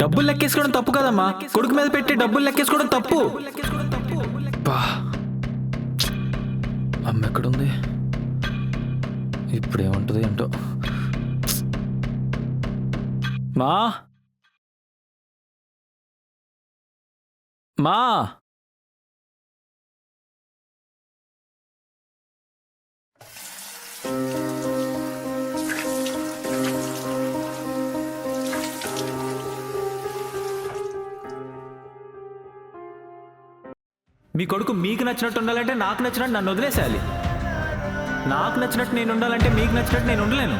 డబ్బులు లెక్కేసుకోవడం తప్పు కదమ్మా. కొడుకు మీద పెట్టి డబ్బులు లెక్కేసుకోవడం తప్పు. అమ్మ ఎక్కడుంది? ఇప్పుడేముంటుంది ఏంటో. మా మా మీ కొడుకు మీకు నచ్చినట్టు ఉండాలంటే నాకు నచ్చినట్టు నన్ను వదిలేసేయాలి. నాకు నచ్చినట్టు నేను ఉండాలంటే మీకు నచ్చినట్టు నేను ఉండలేను.